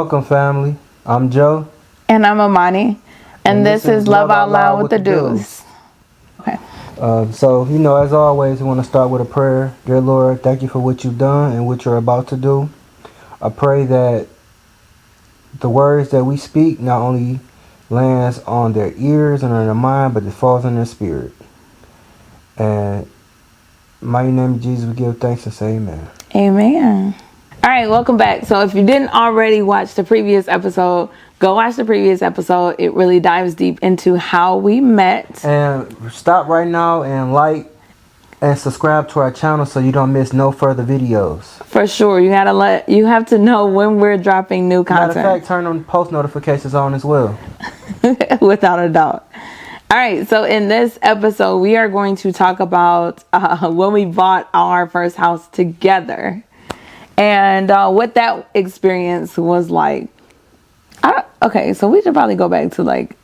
Welcome, family. I'm Joe. And I'm Amani. And this is Love Out Loud with the Dews. Okay. So, as always, we want to start with a prayer. Dear Lord, thank you for what you've done and what you're about to do. I pray that the words that we speak not only lands on their ears and on their mind, but it falls in their spirit. And in my name of Jesus, we give thanks and say amen. Amen. All right, welcome back. So if you didn't already watch the previous episode, go watch the previous episode. It really dives deep into how we met. And stop right now and like and subscribe to our channel so you don't miss no further videos. For sure. You have to know when we're dropping new content. Matter of fact, turn on post notifications on as well. Without a doubt. All right, so in this episode, we are going to talk about when we bought our first house together. And what that experience was like. Okay, so we should probably go back to like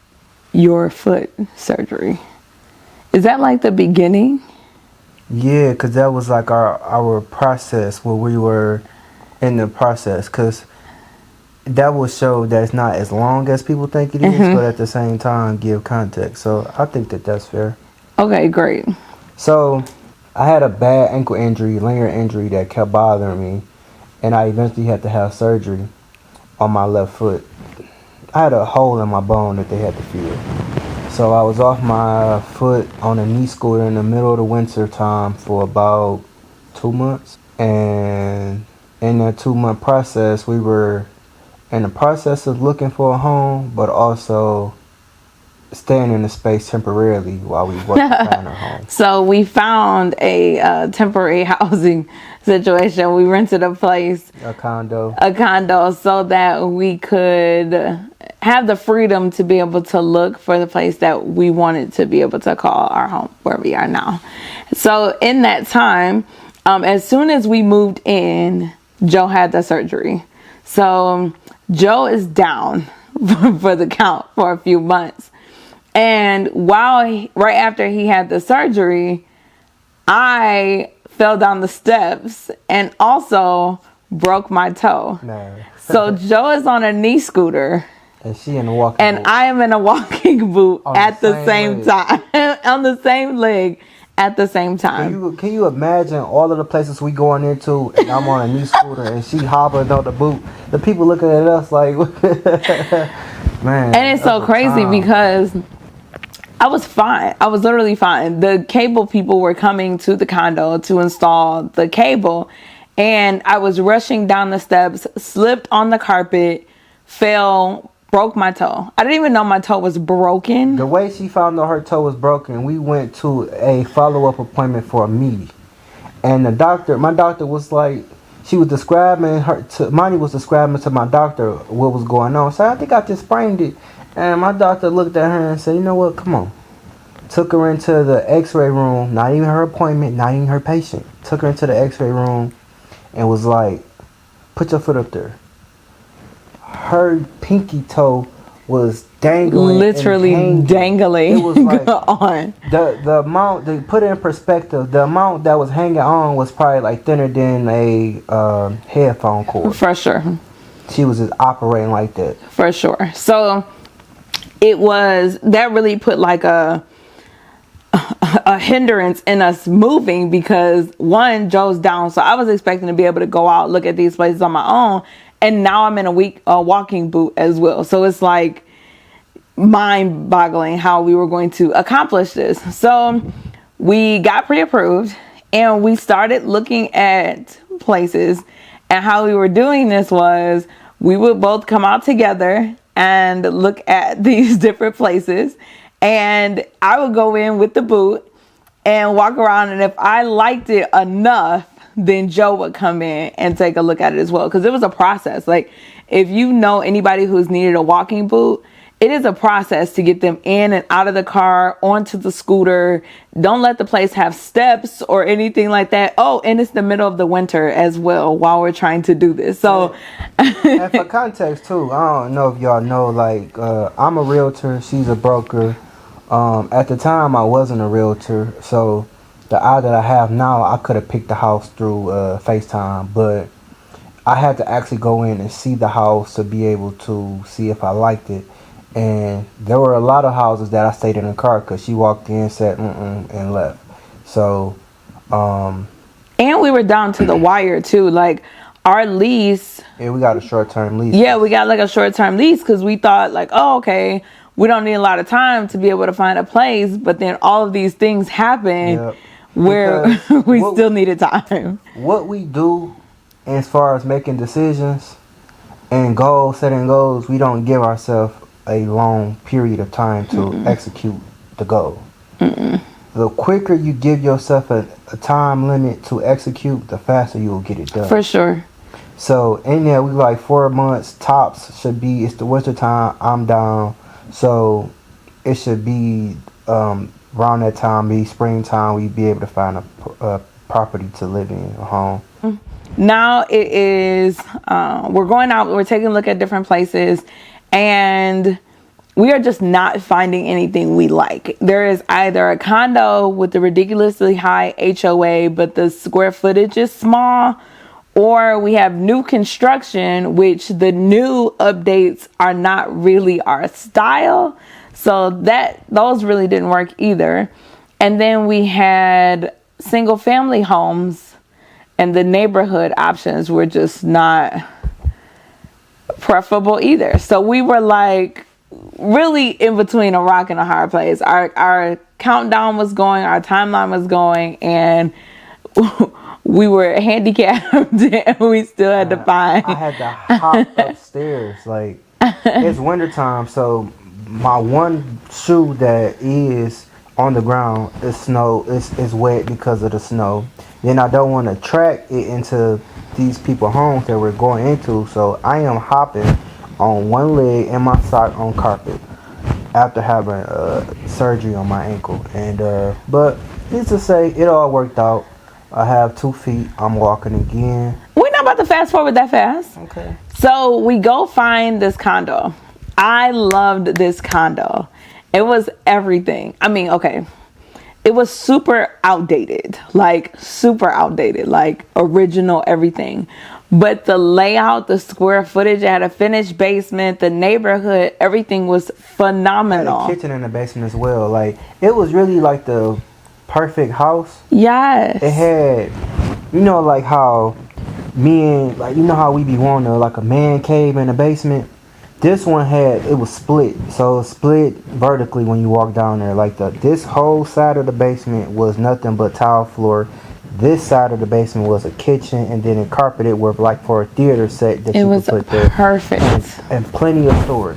your foot surgery. Is that like the beginning? Yeah, because that was like our process where we were in the process. Because that will show that it's not as long as people think it is, but at the same time give context. So I think that that's fair. Okay, great. So I had a bad ankle injury, linear injury that kept bothering me. And I eventually had to have surgery on my left foot. I had a hole in my bone that they had to fill. So I was off my foot on a knee scooter in the middle of the winter time for about 2 months. And in that 2-month process, we were in the process of looking for a home, but also staying in the space temporarily while we worked to find our home. So we found a temporary housing situation. We rented a place, a condo, so that we could have the freedom to be able to look for the place that we wanted to be able to call our home, where we are now. So in that time, as soon as we moved in, Joe had the surgery. So Joe is down for the count for a few months. And right after he had the surgery, I fell down the steps and also broke my toe. No. So Joe is on a knee scooter. And she in a walking boot. And I am in a walking boot at the same time. On the same leg at the same time. Can you imagine all of the places we going into and I'm on a knee scooter and she hobbling on the boot? The people looking at us like, man. And it's so crazy because I was fine. I was literally fine. The cable people were coming to the condo to install the cable. And I was rushing down the steps, slipped on the carpet, fell, broke my toe. I didn't even know my toe was broken. The way she found out her toe was broken, we went to a follow-up appointment for a meeting. And my doctor was like, she was describing Monty was describing to my doctor what was going on. So I think I just sprained it. And my doctor looked at her and said, you know what, come on. Took her into the x-ray room, not even her appointment, not even her patient. Took her into the x-ray room and was like, put your foot up there. Her pinky toe was dangling. Literally dangling. It was like on. The amount, to put it in perspective, the amount that was hanging on was probably like thinner than a headphone cord. For sure. She was just operating like that. For sure. So that really put like a hindrance in us moving because one, Joe's down. So I was expecting to be able to go out, look at these places on my own. And now I'm in a walking boot as well. So it's like mind boggling how we were going to accomplish this. So we got pre-approved and we started looking at places. And how we were doing this was we would both come out together and look at these different places. And I would go in with the boot and walk around. And if I liked it enough, then Joe would come in and take a look at it as well. Because it was a process. Like, if you know anybody who's needed a walking boot, it is a process to get them in and out of the car, onto the scooter. Don't let the place have steps or anything like that. Oh, and it's the middle of the winter as well while we're trying to do this. So, and for context too, I don't know if y'all know, like, I'm a realtor. She's a broker. At the time, I wasn't a realtor. So the eye that I have now, I could have picked the house through FaceTime. But I had to actually go in and see the house to be able to see if I liked it. And there were a lot of houses that I stayed in the car because she walked in, said and left. So, and we were down to the wire too. Like our lease. Yeah, we got a short-term lease. Yeah, we got like a short-term lease because we thought like, oh, okay, we don't need a lot of time to be able to find a place. But then all of these things happen where we still needed time. What we do as far as making decisions and setting goals, we don't give ourselves a long period of time to execute the goal. The quicker you give yourself a time limit to execute, the faster you will get it done. For sure. So in there, we like 4 months tops should be. It's the winter time. I'm down, so it should be around that time. Be springtime. We be able to find a property to live in, a home. Now it is. We're going out. We're taking a look at different places, and we are just not finding anything we like. There is either a condo with a ridiculously high HOA, but the square footage is small, or we have new construction, which the new updates are not really our style. So those really didn't work either. And then we had single family homes, and the neighborhood options were just not preferable either. So we were like really in between a rock and a hard place. Our countdown was going, our timeline was going, and we were handicapped and we still had to find. I had to hop upstairs. Like, it's wintertime, so my one shoe that is on the ground is wet because of the snow. Then I don't want to track it into these people's homes that we're going into, so I am hopping on one leg and my sock on carpet after having surgery on my ankle. And but needs to say, it all worked out. I have 2 feet. I'm walking again. We're not about to fast forward that fast. Okay. So we go find this condo. I loved this condo. It was everything. I mean, okay. It was super outdated, like original everything. But the layout, the square footage, it had a finished basement, the neighborhood, everything was phenomenal. Had a kitchen in the basement as well. Like, it was really like the perfect house. Yes. It had, like how how we be wanting like a man cave in the basement. This one it was split. So split vertically when you walk down there. Like this whole side of the basement was nothing but tile floor. This side of the basement was a kitchen, and then it carpeted with like for a theater set that you could put there. Perfect. And plenty of storage.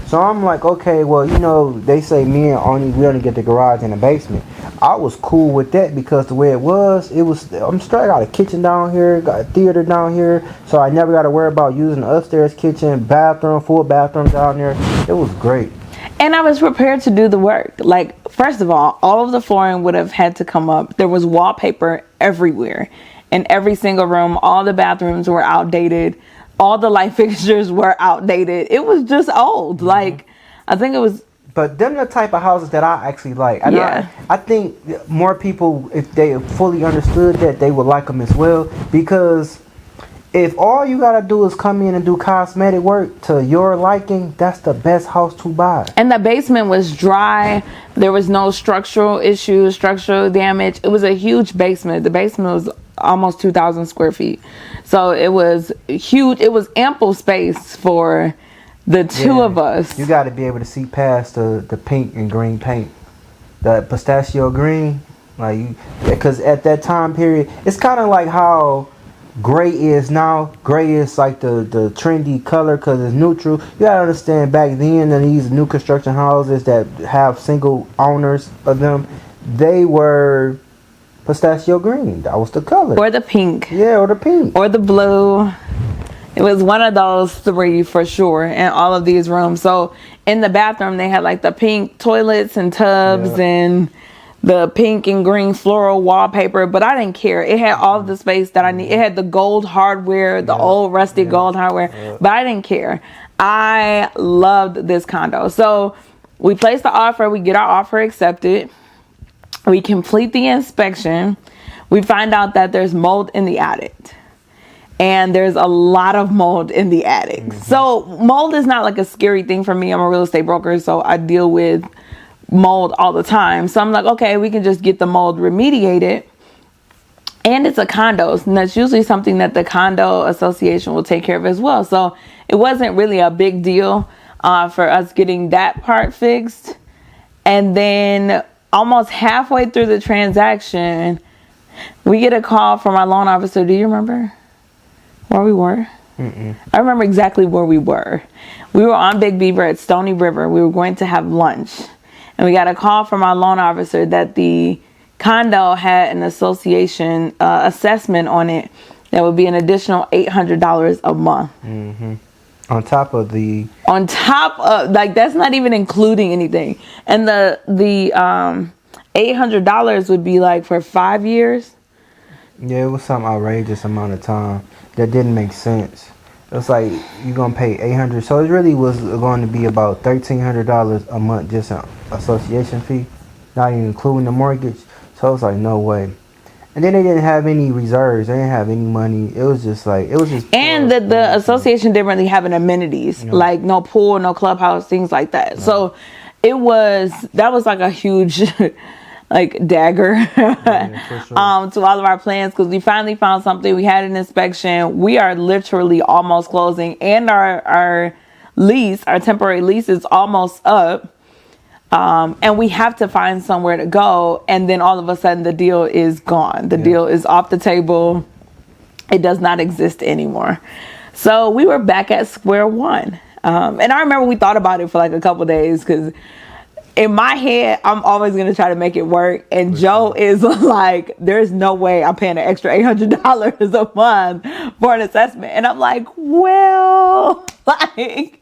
So I'm like, okay, well, they say we only get the garage in the basement. I was cool with that because the way it was, I'm straight. I got a kitchen down here, got a theater down here, so I never got to worry about using the upstairs kitchen, bathroom, full bathroom down there. It was great. And I was prepared to do the work. Like, first of all of the flooring would have had to come up. There was wallpaper everywhere in every single room. All the bathrooms were outdated. All the light fixtures were outdated. It was just old. Mm-hmm. Like, I think it was. But them the type of houses that I actually like. And yeah. I think more people, if they fully understood that, they would like them as well. Because if all you got to do is come in and do cosmetic work to your liking, that's the best house to buy. And the basement was dry. There was no structural issues, structural damage. It was a huge basement. The basement was almost 2,000 square feet. So it was huge. It was ample space for the two of us. You got to be able to see past the pink and green paint. The pistachio green. Because at that time period, it's kind of like how gray is now. Gray is like the trendy color because it's neutral. You got to understand, back then, in these new construction houses that have single owners of them, they were pistachio green. That was the color. Or the pink. Yeah, or the pink. Or the blue. It was one of those three for sure in all of these rooms. So in the bathroom, they had like the pink toilets and tubs and the pink and green floral wallpaper. But I didn't care. It had all of the space that I need. It had the gold hardware, the old rusty gold hardware. But I didn't care. I loved this condo. So we place the offer. We get our offer accepted. We complete the inspection. We find out that there's mold in the attic. and there's a lot of mold in the attic. So mold is not like a scary thing for me. I'm a real estate broker, so I deal with mold all the time. So I'm like, okay, we can just get the mold remediated. And it's a condo, and that's usually something that the condo association will take care of as well. So it wasn't really a big deal for us getting that part fixed. And then almost halfway through the transaction, we get a call from our loan officer. Do you remember where we were? Mm-mm. I remember exactly where we were. We were on Big Beaver at Stony River. We were going to have lunch. And we got a call from our loan officer that the condo had an association assessment on it that would be an additional $800 a month. Mm-hmm. On top of, like, that's not even including anything. And the $800 would be like for 5 years. Yeah, it was some outrageous amount of time that didn't make sense. It was like you're gonna pay $800, so it really was going to be about $1,300 a month just an association fee, not even including the mortgage. So it was like, no way. And then they didn't have any reserves. They didn't have any money. It was just like, and the association didn't really have an amenities, like no pool, no clubhouse, things like that. No. So that was like a huge like dagger yeah, sure. To all of our plans, because we finally found something. We had an inspection. We are literally almost closing, and our lease, our temporary lease, is almost up. And we have to find somewhere to go, and then all of a sudden the deal is gone. The deal is off the table. It does not exist anymore. So we were back at square one. And I remember we thought about it for like a couple days, because in my head, I'm always going to try to make it work. And Joe is like, there's no way I'm paying an extra $800 a month for an assessment. And I'm like, well, like,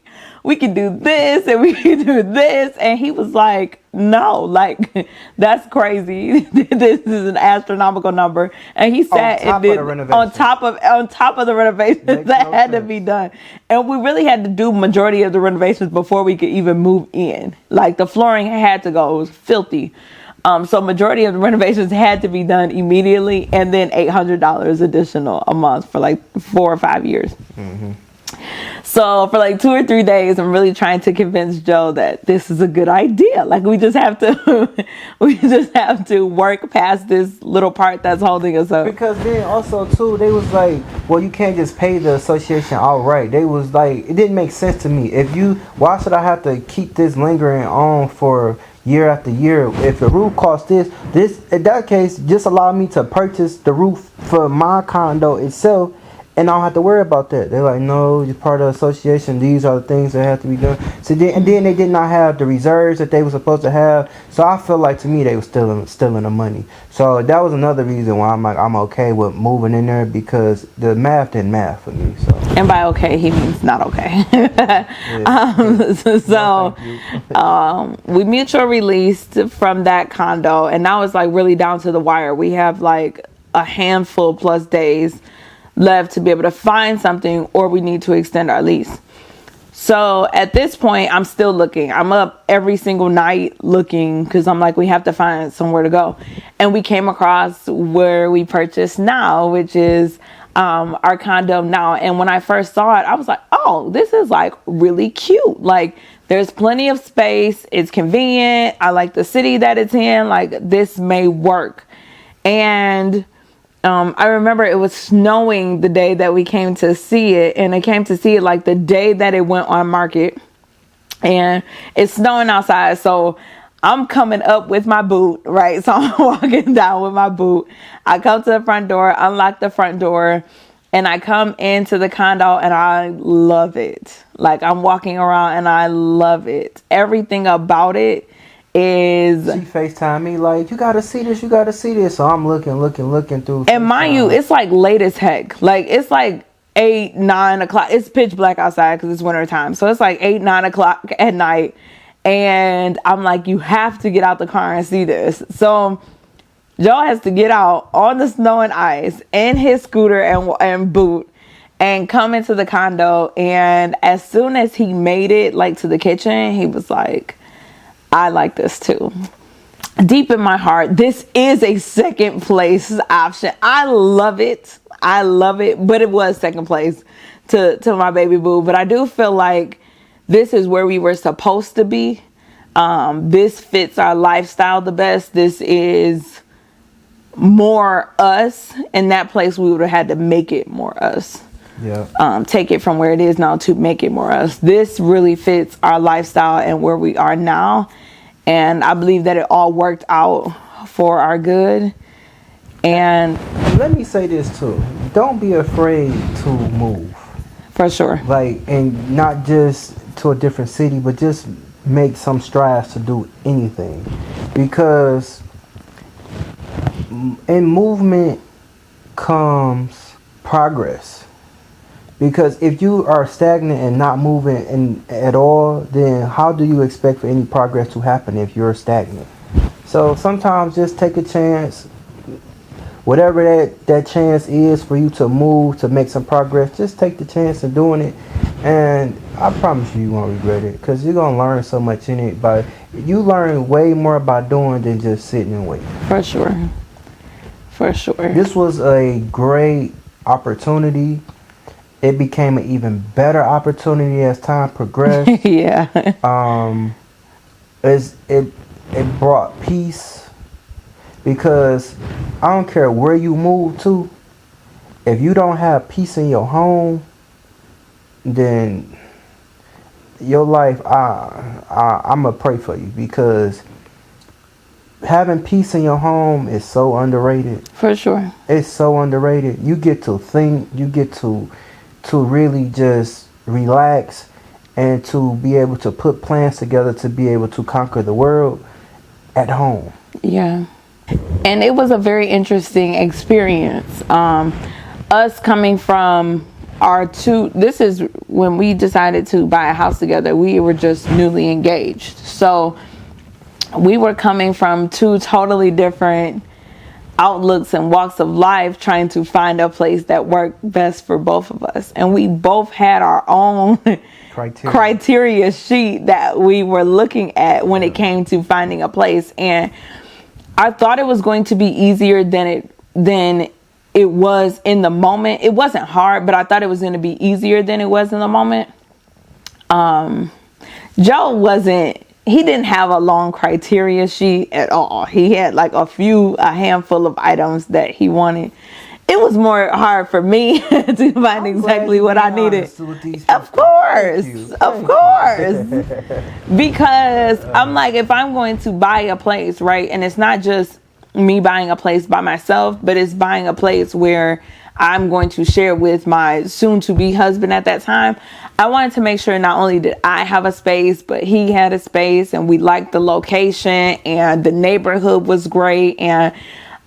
we can do this and we can do this. And he was like, no, like, that's crazy. This is an astronomical number. And he sat and did on top of the renovations that had to be done. And we really had to do majority of the renovations before we could even move in. Like, the flooring had to go. It was filthy. So majority of the renovations had to be done immediately, and then $800 additional a month for like 4 or 5 years. Mm-hmm. So for like 2 or 3 days, I'm really trying to convince Joe that this is a good idea. Like, we just have to work past this little part that's holding us up. Because then also too, they was like, well, you can't just pay the association outright. They was like, it didn't make sense to me. Why should I have to keep this lingering on for year after year? If the roof costs this, in that case, just allow me to purchase the roof for my condo itself, and I don't have to worry about that. They're like, no, you're part of the association. These are the things that have to be done. So then they did not have the reserves that they were supposed to have. So I feel like, to me, they were stealing the money. So that was another reason why I'm okay with moving in there, because the math didn't math for me. So. And by okay, he means not okay. We mutual released from that condo, and now it's like really down to the wire. We have like a handful plus days left to be able to find something, or we need to extend our lease. So at this point, I'm still looking. I'm up every single night looking, because I'm like, we have to find somewhere to go. And we came across where we purchased now, which is our condo now. And when I first saw it, I was like, oh, this is like really cute. Like, there's plenty of space. It's convenient. I like the city that it's in. Like, this may work. And I remember it was snowing the day that we came to see it, and I came to see it like the day that it went on market, and it's snowing outside. So I'm coming up with my boot, right? So I'm walking down with my boot. I come to the front door, unlock the front door, and I come into the condo, and I love it. Like, I'm walking around and I love it. Everything about it is... She FaceTime me like, you gotta see this. So I'm looking through. And mind you, it's like late as heck. Like, it's like 8, 9 o'clock. It's pitch black outside because it's winter time. So it's like 8, 9 o'clock at night. And I'm like, you have to get out the car and see this. So Joe has to get out on the snow and ice in his scooter and boot and come into the condo. And as soon as he made it like to the kitchen, he was like, I like this too. Deep in my heart, this is a second place option. I love it. I love it, but it was second place to my baby boo. But I do feel like this is where we were supposed to be. This fits our lifestyle the best. This is more us. In that place, we would have had to make it more us. Yeah. Take it from where it is now to make it more us. This really fits our lifestyle and where we are now. And I believe that it all worked out for our good. And let me say this too. Don't be afraid to move. For sure. Like, and not just to a different city, but just make some strides to do anything. Because in movement comes progress. Because if you are stagnant and not moving at all, then how do you expect for any progress to happen if you're stagnant? So sometimes just take a chance. Whatever that chance is for you to move, to make some progress, just take the chance of doing it. And I promise you won't regret it, because you're going to learn so much in it. But you learn way more by doing than just sitting and waiting. For sure. For sure. This was a great opportunity. It became an even better opportunity as time progressed. Yeah. It brought peace, because I don't care where you move to, if you don't have peace in your home, then your life, I'm gonna pray for you, because having peace in your home is so underrated. For sure. It's so underrated. You get to think, you get to really just relax, and to be able to put plans together to be able to conquer the world at home. Yeah. And it was a very interesting experience. Us coming from this is when we decided to buy a house together. We were just newly engaged. So we were coming from two totally different outlooks and walks of life, trying to find a place that worked best for both of us. And we both had our own criteria sheet that we were looking at when it came to finding a place. And I thought it was going to be easier than it was in the moment. It wasn't hard, but I thought it was going to be easier than it was in the moment. Joe he didn't have a long criteria sheet at all. He had like a handful of items that he wanted. It was more hard for me to find exactly what I needed. Of course. Because I'm like, if I'm going to buy a place, right? And it's not just me buying a place by myself, but it's buying a place where I'm going to share with my soon-to-be husband at that time. I wanted to make sure not only did I have a space, but he had a space, and we liked the location, and the neighborhood was great. And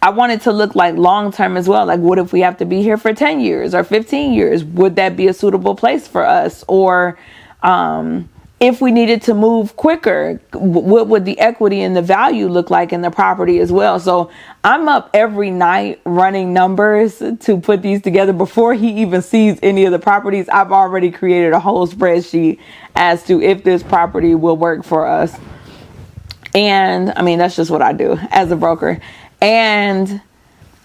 I wanted to look like long-term as well. Like, what if we have to be here for 10 years or 15 years? Would that be a suitable place for us? Or if we needed to move quicker, what would the equity and the value look like in the property as well? So I'm up every night running numbers to put these together. Before he even sees any of the properties, I've already created a whole spreadsheet as to if this property will work for us. And I mean, that's just what I do as a broker. And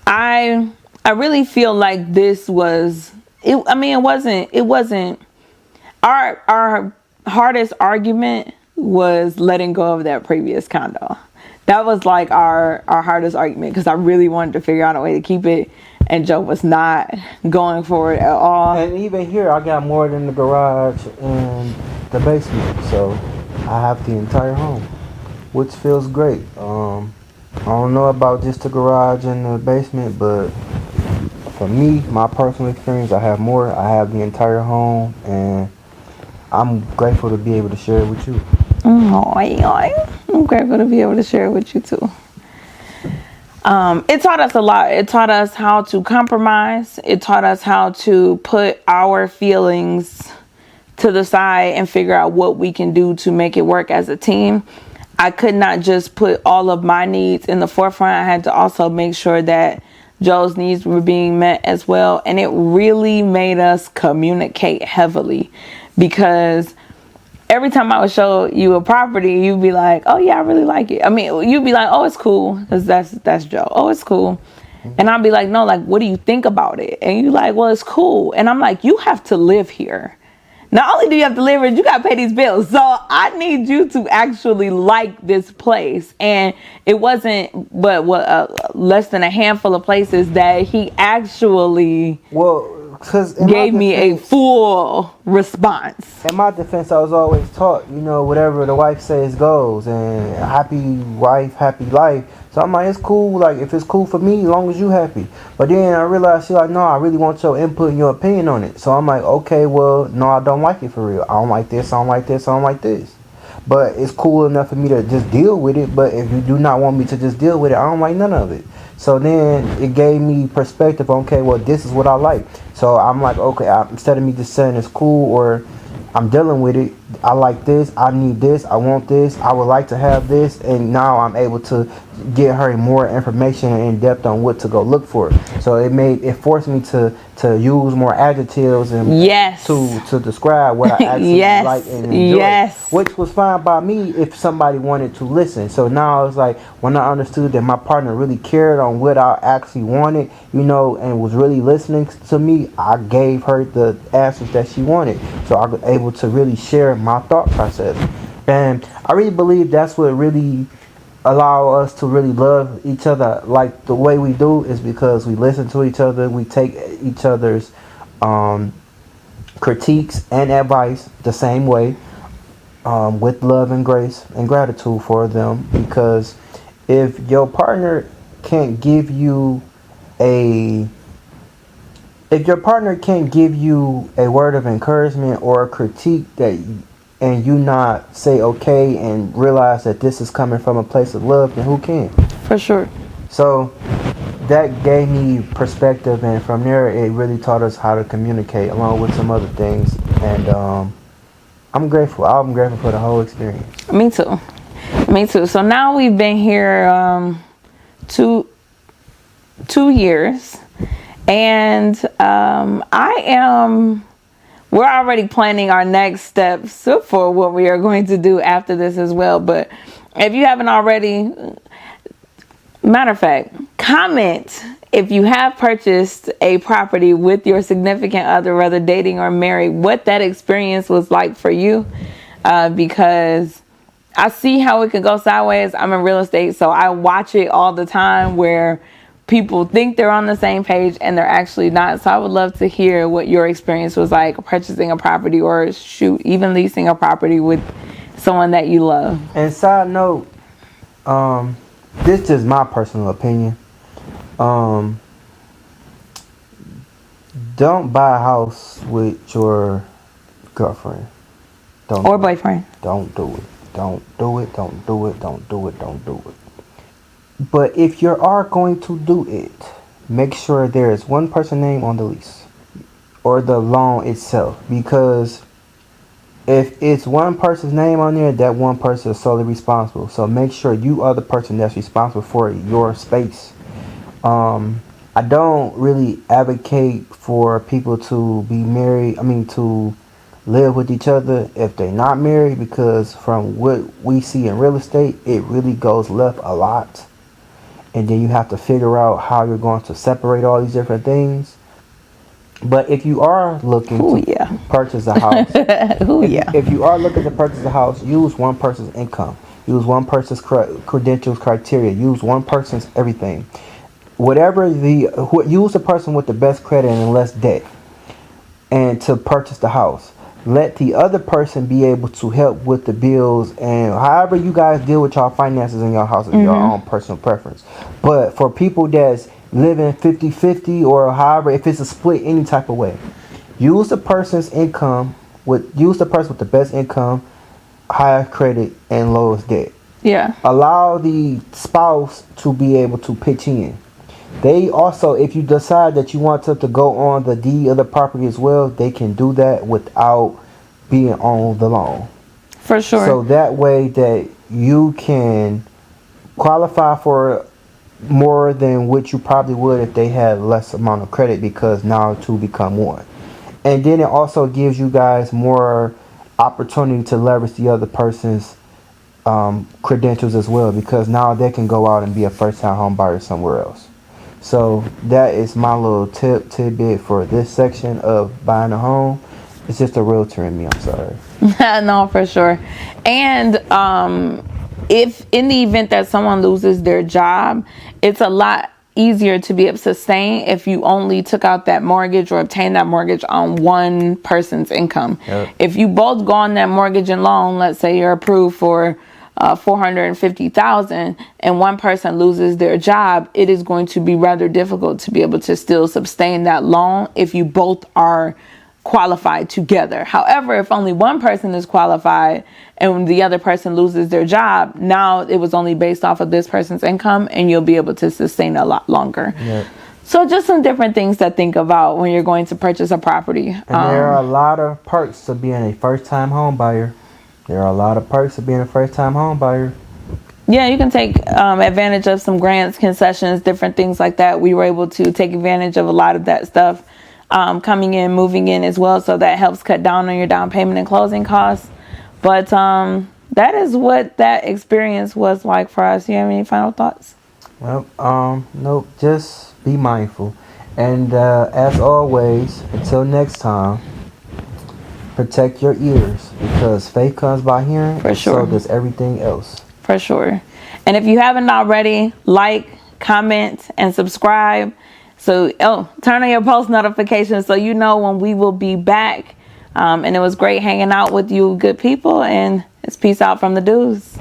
I really feel like this was, it wasn't our hardest argument was letting go of that previous condo. That was like our hardest argument, because I really wanted to figure out a way to keep it, and Joe was not going for it at all. And even here, I got more than the garage and the basement, so I have the entire home, which feels great. I don't know about just the garage and the basement, but for me, my personal experience, I have more. I have the entire home, and I'm grateful to be able to share it with you. I'm grateful to be able to share it with you too. It taught us a lot. It taught us how to compromise. It taught us how to put our feelings to the side and figure out what we can do to make it work as a team. I could not just put all of my needs in the forefront. I had to also make sure that Joe's needs were being met as well. And it really made us communicate heavily, because every time I would show you a property, you'd be like, oh yeah, I really like it. I mean, you'd be like, oh, it's cool, because that's Joe. Oh, it's cool. And I'll be like, no, like, what do you think about it? And you're like, well, it's cool. And I'm like, you have to live here. Not only do you have to live here, you got to pay these bills. So I need you to actually like this place. And it wasn't but less than a handful of places that he actually gave me a full response. In my defense, I was always taught, whatever the wife says goes, and happy wife, happy life. So I'm like, it's cool, like, if it's cool for me, as long as you happy. But then I realized, she's like, no, I really want your input and your opinion on it. So I'm like, okay, well, no, I don't like it for real. I don't like this, I don't like this, I don't like this. But it's cool enough for me to just deal with it. But if you do not want me to just deal with it, I don't like none of it. So then it gave me perspective. Okay, well, this is what I like. So I'm like, okay, instead of me just saying it's cool or I'm dealing with it, I like this, I need this, I want this, I would like to have this, and now I'm able to get her more information and in depth on what to go look for. So it forced me to use more adjectives and to describe what I actually like and enjoy, which was fine by me if somebody wanted to listen. So now it's like, when I understood that my partner really cared on what I actually wanted, and was really listening to me, I gave her the answers that she wanted. So I was able to really share my thought process. And I really believe that's what really allow us to really love each other like the way we do, is because we listen to each other, we take each other's critiques and advice the same way, with love and grace and gratitude for them. Because if your partner can't give you a word of encouragement or a critique and you not say okay and realize that this is coming from a place of love, then who can? For sure. So that gave me perspective, and from there it really taught us how to communicate along with some other things. And I'm grateful for the whole experience. Me too. So now we've been here 2 years, and we're already planning our next steps for what we are going to do after this as well. But if you haven't already, matter of fact, comment if you have purchased a property with your significant other, whether dating or married, what that experience was like for you. Because I see how it can go sideways. I'm in real estate, so I watch it all the time where people think they're on the same page and they're actually not. So I would love to hear what your experience was like purchasing a property, or even leasing a property with someone that you love. And side note, this is my personal opinion. Don't buy a house with your girlfriend. Or boyfriend. Don't do it. Don't do it. Don't do it. Don't do it. Don't do it. But if you are going to do it, make sure there is one person's name on the lease or the loan itself. Because if it's one person's name on there, that one person is solely responsible. So make sure you are the person that's responsible for your space. I don't really advocate for people to be married. To live with each other if they're not married, because from what we see in real estate, it really goes left a lot. And then you have to figure out how you're going to separate all these different things. But if you are looking to purchase a house, if you are looking to purchase a house, use one person's income, use one person's credentials, criteria, use one person's everything. Use the person with the best credit and less debt, and to purchase the house. Let the other person be able to help with the bills, and however you guys deal with y'all finances in your house is your own personal preference. But for people that's living 50-50 or however, if it's a split any type of way, use the person's income use the person with the best income, highest credit, and lowest debt. Yeah. Allow the spouse to be able to pitch in. They also, if you decide that you want them to go on the deed of the property as well, they can do that without being on the loan. For sure. So that way that you can qualify for more than what you probably would if they had less amount of credit, because now two become one. And then it also gives you guys more opportunity to leverage the other person's credentials as well, because now they can go out and be a first-time home buyer somewhere else. So that is my little tidbit for this section of buying a home. It's just a realtor in me. I'm sorry. No, for sure. And if in the event that someone loses their job, it's a lot easier to be able to sustain if you only took out that mortgage or obtained that mortgage on one person's income. Yep. If you both go on that mortgage and loan, let's say you're approved for $450,000 and one person loses their job, it is going to be rather difficult to be able to still sustain that loan if you both are qualified together. However, if only one person is qualified and the other person loses their job, now it was only based off of this person's income and you'll be able to sustain a lot longer. Yep. So just some different things to think about when you're going to purchase a property. And there are a lot of perks to being a first-time home buyer. There are a lot of perks of being a first-time home buyer. Yeah, you can take advantage of some grants, concessions, different things like that. We were able to take advantage of a lot of that stuff coming in, moving in as well. So that helps cut down on your down payment and closing costs. But that is what that experience was like for us. You have any final thoughts? Well, nope. Just be mindful. And as always, until next time, protect your ears, because faith comes by hearing, For sure. so does everything else. For sure. And if you haven't already, like, comment, and subscribe. So, turn on your post notifications so you know when we will be back. And it was great hanging out with you good people. And it's peace out from the Dews.